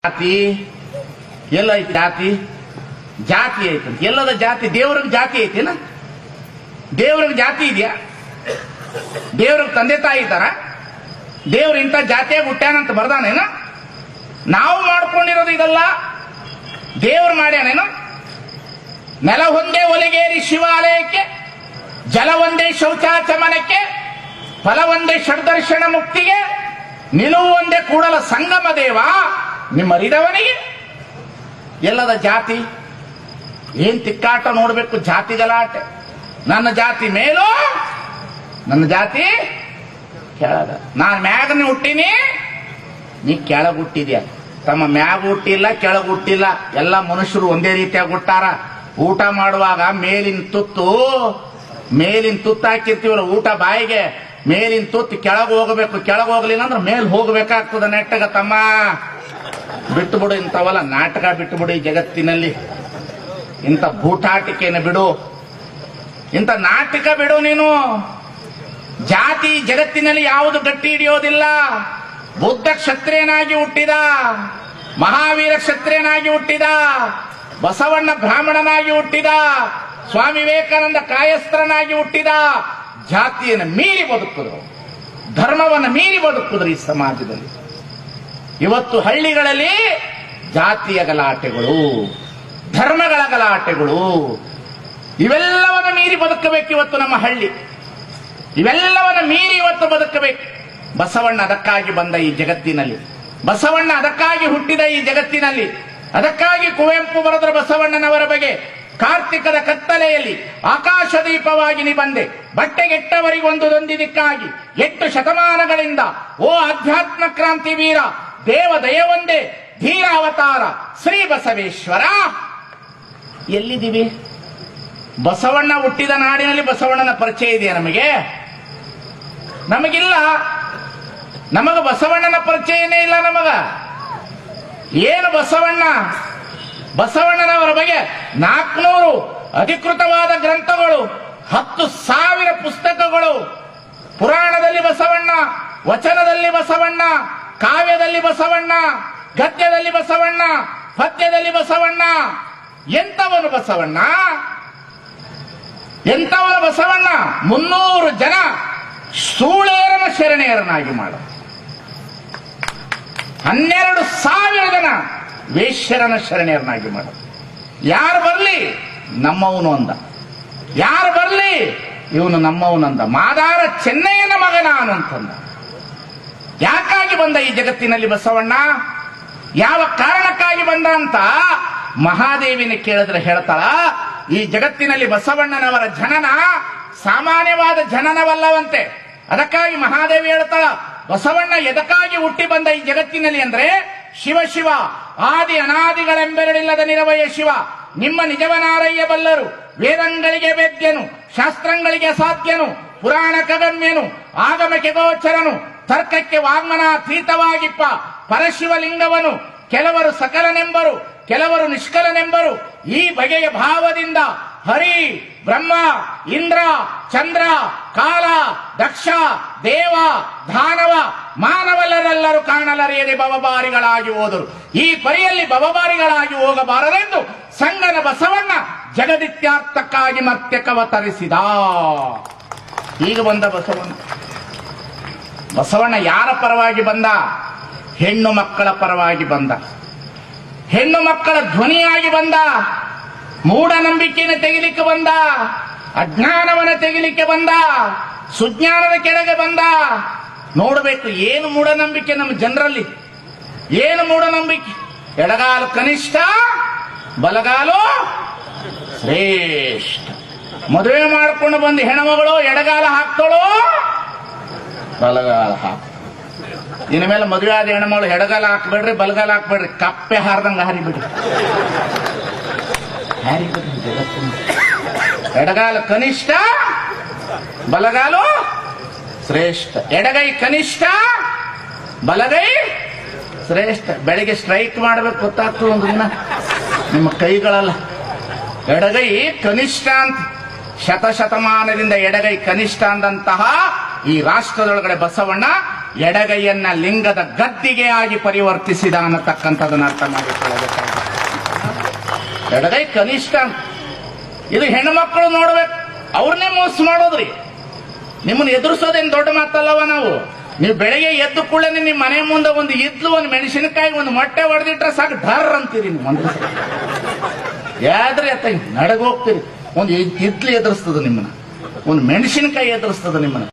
ಜಾತಿ ಎಲ್ಲ ಐತಿ ಜಾತಿ ಜಾತಿ ಐತಿ ಎಲ್ಲದ ಜಾತಿ ದೇವ್ರಿಗೆ ಜಾತಿ ಐತಿನ ದೇವ್ರಿಗೆ ಜಾತಿ ಇದೆಯಾ ದೇವ್ರಿಗೆ ತಂದೆ ತಾಯಿ ಇದ್ದಾರ ದೇವ್ರು ಇಂಥ ಜಾತಿಯಾಗಿ ಹುಟ್ಟ್ಯಾನಂತ ಬರ್ದಾನೇನ ನಾವು ಮಾಡ್ಕೊಂಡಿರೋದು ಇದಲ್ಲ ದೇವ್ರು ಮಾಡ್ಯಾನೇನು ನೆಲ ಒಂದೇ ಒಲಿಗೇರಿ ಶಿವಾಲಯಕ್ಕೆ ಜಲ ಒಂದೇ ಶೌಚಾಚಮನಕ್ಕೆ ಫಲ ಒಂದೇ ಷಡ್ದರ್ಶನ ಮುಕ್ತಿಗೆ ನಿಲುವು ಒಂದೇ ಕೂಡಲ ಸಂಗಮ ದೇವ ನಿಮ್ಮರಿದವನಿಗೆ ಎಲ್ಲದ ಜಾತಿ ಏನ್ ತಿಕ್ಕಾಟ ನೋಡ್ಬೇಕು ಜಾತಿ ಗಲಾಟೆ ನನ್ನ ಜಾತಿ ಮೇಲೋ ನನ್ನ ಜಾತಿ ಕೆಳಗ ನಾನು ಮ್ಯಾಗನೆ ಹುಟ್ಟಿನಿ ನೀ ಕೆಳಗ ಹುಟ್ಟಿದ್ಯಾ ತಮ್ಮ ಮ್ಯಾಗ ಹುಟ್ಟಿಲ್ಲ ಕೆಳಗ ಹುಟ್ಟಿಲ್ಲ ಎಲ್ಲ ಮನುಷ್ಯರು ಒಂದೇ ರೀತಿಯಾಗಿ ಹುಟ್ಟಾರ ಊಟ ಮಾಡುವಾಗ ಮೇಲಿನ ತುತ್ತು ಹಾಕಿರ್ತೀವಲ್ಲ ಊಟ ಬಾಯಿಗೆ ಮೇಲಿನ ತುತ್ತು ಕೆಳಗೆ ಹೋಗಬೇಕು ಕೆಳಗೆ ಹೋಗ್ಲಿಲ್ಲ ಅಂದ್ರೆ ಮೇಲ್ ಹೋಗ್ಬೇಕಾಗ್ತದ ನೆಟ್ಟಗ ತಮ್ಮ ಬಿಟ್ಟು ಬಿಡು ಇಂಥವಲ್ಲ ನಾಟಕ ಬಿಟ್ಟು ಬಿಡು ಈ ಜಗತ್ತಿನಲ್ಲಿ ಇಂಥ ಬೂಟಾಟಿಕೆಯನ್ನು ಬಿಡು ಇಂಥ ನಾಟಕ ಬಿಡು ನೀನು ಜಾತಿ ಜಗತ್ತಿನಲ್ಲಿ ಯಾವುದು ಗಟ್ಟಿ ಹಿಡಿಯೋದಿಲ್ಲ ಬುದ್ಧ ಕ್ಷತ್ರಿಯನಾಗಿ ಹುಟ್ಟಿದ ಮಹಾವೀರ ಕ್ಷತ್ರಿಯನಾಗಿ ಹುಟ್ಟಿದ ಬಸವಣ್ಣ ಬ್ರಾಹ್ಮಣನಾಗಿ ಹುಟ್ಟಿದ ಸ್ವಾಮಿ ವಿವೇಕಾನಂದ ಕಾಯಸ್ಥರನಾಗಿ ಹುಟ್ಟಿದ ಜಾತಿಯನ್ನು ಮೀರಿ ಬದುಕಿದ್ರು ಧರ್ಮವನ್ನು ಮೀರಿ ಬದುಕಿದ್ರು ಈ ಸಮಾಜದಲ್ಲಿ ಇವತ್ತು ಹಳ್ಳಿಗಳಲ್ಲಿ ಜಾತಿಯ ಗಲಾಟೆಗಳು ಧರ್ಮಗಳ ಗಲಾಟೆಗಳು ಇವೆಲ್ಲವನ್ನು ಮೀರಿ ಬದುಕಬೇಕು ಇವತ್ತು ನಮ್ಮ ಹಳ್ಳಿ ಇವೆಲ್ಲವನ್ನು ಮೀರಿ ಇವತ್ತು ಬದುಕಬೇಕು ಬಸವಣ್ಣ ಅದಕ್ಕಾಗಿ ಬಂದ ಈ ಜಗತ್ತಿನಲ್ಲಿ ಬಸವಣ್ಣ ಅದಕ್ಕಾಗಿ ಹುಟ್ಟಿದ ಈ ಜಗತ್ತಿನಲ್ಲಿ ಅದಕ್ಕಾಗಿ ಕುವೆಂಪು ಬರೆದ ಬಸವಣ್ಣನವರ ಬಗ್ಗೆ ಕಾರ್ತಿಕದ ಕತ್ತಲೆಯಲ್ಲಿ ಆಕಾಶ ದೀಪವಾಗಿ ನೀ ಬಂದೆ ಬಟ್ಟೆಗೆಟ್ಟವರಿಗೊಂದು ದೊಂದಿದಕ್ಕಾಗಿ 8 ಶತಮಾನಗಳಿಂದ ಓ ಅಧ್ಯಾತ್ಮ ಕ್ರಾಂತಿ ವೀರ ದೇವ ದಯವೊಂದೇ ಧೀರ ಅವತಾರ ಶ್ರೀ ಬಸವೇಶ್ವರ ಎಲ್ಲಿದ್ದೀವಿ ಬಸವಣ್ಣ ಹುಟ್ಟಿದ ನಾಡಿನಲ್ಲಿ ಬಸವಣ್ಣನ ಪರಿಚಯ ಇದೆಯಾ ನಮಗಿಲ್ಲ ನಮಗ ಬಸವಣ್ಣನ ಪರಿಚಯನೇ ಇಲ್ಲ ನಮಗ ಏನು ಬಸವಣ್ಣನವರ ಬಗ್ಗೆ 400 ಅಧಿಕೃತವಾದ ಗ್ರಂಥಗಳು 10,000 ಪುಸ್ತಕಗಳು ಪುರಾಣದಲ್ಲಿ ಬಸವಣ್ಣ ವಚನದಲ್ಲಿ ಬಸವಣ್ಣ ಕಾವ್ಯದಲ್ಲಿ ಬಸವಣ್ಣ ಗದ್ಯದಲ್ಲಿ ಬಸವಣ್ಣ ಪದ್ಯದಲ್ಲಿ ಬಸವಣ್ಣ ಎಂತವನು ಬಸವಣ್ಣ 300 ಜನ ಸೂಳೇರನ ಶರಣೆಯರನಾಗಿ ಮಾಡ 12,000 ಜನ ವೇಶ್ಯರನ ಶರಣೆಯರನಾಗಿ ಮಾಡ ಯಾರು ಬರ್ಲಿ ನಮ್ಮವನು ಅಂದ ಯಾರು ಬರ್ಲಿ ಇವನು ನಮ್ಮವನಂದ ಮಾದಾರ ಚೆನ್ನಯ್ಯನ ಮಗ ನಾನು ಅಂತಂದ ಯಾಕಾಗಿ ಬಂದ ಈ ಜಗತ್ತಿನಲ್ಲಿ ಬಸವಣ್ಣ ಯಾವ ಕಾರಣಕ್ಕಾಗಿ ಬಂದ ಅಂತ ಮಹಾದೇವಿನ ಕೇಳಿದ್ರೆ ಹೇಳ್ತಾಳ ಈ ಜಗತ್ತಿನಲ್ಲಿ ಬಸವಣ್ಣನವರ ಜನನ ಸಾಮಾನ್ಯವಾದ ಜನನವಲ್ಲವಂತೆ ಅದಕ್ಕಾಗಿ ಮಹಾದೇವಿ ಹೇಳ್ತಾಳ ಬಸವಣ್ಣ ಎದಕ್ಕಾಗಿ ಹುಟ್ಟಿ ಬಂದ ಈ ಜಗತ್ತಿನಲ್ಲಿ ಅಂದ್ರೆ ಶಿವ ಆದಿ ಅನಾದಿಗಳೆಂಬೆರಡಿಲ್ಲದ ನಿರವಯ ಶಿವ ನಿಮ್ಮ ನಿಜವನಾರಯ್ಯ ಬಲ್ಲರು ವೇದಂಗಳಿಗೆ ವೇದ್ಯನು ಶಾಸ್ತ್ರಗಳಿಗೆ ಅಸಾಧ್ಯನು ಪುರಾಣ ಕಗಮ್ಯನು ಆಗಮಕ್ಕೆ ಗೋಚರನು ತರ್ಕಕ್ಕೆ ವಾಗ್ಮನಾತೀತವಾಗಿಪ್ಪ ಪರಶಿವಲಿಂಗವನು ಕೆಲವರು ಸಕಲನೆಂಬರು ಕೆಲವರು ನಿಷ್ಕಲನೆಂಬರು ಈ ಬಗೆಯ ಭಾವದಿಂದ ಹರಿ ಬ್ರಹ್ಮ ಇಂದ್ರ ಚಂದ್ರ ಕಾಲ ದಕ್ಷ ದೇವ ದಾನವ ಮಾನವರೆಲ್ಲರೂ ಕಾಣಲರಿಯದೆ ಭವಭಾರಿಗಳಾಗಿ ಹೋದರು ಈ ಪರಿಯಲ್ಲಿ ಭವಭಾರಿಗಳಾಗಿ ಹೋಗಬಾರದೆಂದು ಸಂಗನ ಬಸವಣ್ಣ ಜಗದಿತ್ಯಾರ್ಥಕ್ಕಾಗಿ ಮರ್ತ್ಯಕವತರಿಸಿದ ಈಗ ಬಂದ ಬಸವಣ್ಣ ಯಾರ ಪರವಾಗಿ ಬಂದ ಹೆಣ್ಣು ಮಕ್ಕಳ ಪರವಾಗಿ ಬಂದ ಹೆಣ್ಣು ಮಕ್ಕಳ ಧ್ವನಿಯಾಗಿ ಬಂದ ಮೂಢನಂಬಿಕೆಯನ್ನು ತೆಗಿಲಿಕ್ಕೆ ಬಂದ ಅಜ್ಞಾನವನ್ನು ತೆಗಿಲಿಕ್ಕೆ ಬಂದ ಸುಜ್ಞಾನದ ಕೆಳಗೆ ಬಂದ ನೋಡಬೇಕು ಏನು ಮೂಢನಂಬಿಕೆ ನಮ್ಮ ಜನರಲ್ಲಿ ಏನು ಮೂಢನಂಬಿಕೆ ಎಡಗಾಲು ಕನಿಷ್ಠ ಬಲಗಾಲು ಶ್ರೇಷ್ಠ ಮದುವೆ ಮಾಡಿಕೊಂಡು ಬಂದು ಹೆಣ್ಮಗಳು ಎಡಗಾಲ ಹಾಕ್ತೋಳು ಬಲಗಾಲ ಹಾಕ ಇನ್ನ ಮೇಲೆ ಮದುವೆ ಆದ ಹೆಣ್ಮಗಳು ಎಡಗಾಲ ಹಾಕ್ಬೇಡ್ರಿ ಬಲಗಾಲ ಹಾಕ್ಬೇಡ್ರಿ ಕಪ್ಪೆ ಹಾರ್ದಂಗ ಹಾರಿಬಿಡ್ರಿ ಎಡಗಾಲ ಕನಿಷ್ಠ ಬಲಗಾಲು ಶ್ರೇಷ್ಠ ಎಡಗೈ ಕನಿಷ್ಠ ಬಲಗೈ ಶ್ರೇಷ್ಠ ಬೆಳಿಗ್ಗೆ ಸ್ಟ್ರೈಕ್ ಮಾಡಬೇಕು ಗೊತ್ತಾಗ್ತದೆ ಒಂದು ದಿನ ನಿಮ್ಮ ಕೈಗಳಲ್ಲ ಎಡಗೈ ಕನಿಷ್ಠ ಅಂತ ಶತಶತಮಾನದಿಂದ ಎಡಗೈ ಕನಿಷ್ಠ ಅಂದಂತಹ ಈ ರಾಷ್ಟ್ರದೊಳಗಡೆ ಬಸವಣ್ಣ ಎಡಗೈಯನ್ನ ಲಿಂಗದ ಗದ್ದಿಗೆ ಆಗಿ ಪರಿವರ್ತಿಸಿದ ಅನ್ನತಕ್ಕಂಥದನ್ನ ಅರ್ಥ ಮಾಡಿಕೊಳ್ಳಬೇಕಾಗಿದೆ. ಎಡಗೈ ಕನಿಷ್ಠ, ಇದು ಹೆಣ್ಮಕ್ಳು ನೋಡ್ಬೇಕು, ಅವ್ರನ್ನೇ ಮೋಸ ಮಾಡೋದ್ರಿ. ನಿಮ್ಮನ್ನ ಎದುರಿಸೋದೇನು ದೊಡ್ಡ ಮಾತಲ್ಲವ. ನೀವು ಬೆಳಗ್ಗೆ ಎದ್ದು ಕೂಡಲೇ ನಿಮ್ಮ ಮನೆ ಮುಂದೆ ಒಂದು ಇದ್ಲು, ಒಂದು ಮೆಣಸಿನಕಾಯಿ, ಒಂದು ಮೊಟ್ಟೆ ಹೊಡೆದಿಟ್ರೆ ಸಾಕು ಢರ್ ಅಂತೀರಿ ನೀವು. ಯಾದ್ರಿ ಅತ್ತ ನಡಗ ಹೋಗ್ತೀರಿ. ಒಂದು ಇದ್ಲು ಎದುರಿಸ್ತದ ನಿಮ್ಮನ್ನ, ಒಂದು ಮೆಣಸಿನಕಾಯಿ ಎದುರಿಸ್ತದ ನಿಮ್ಮನ್ನ.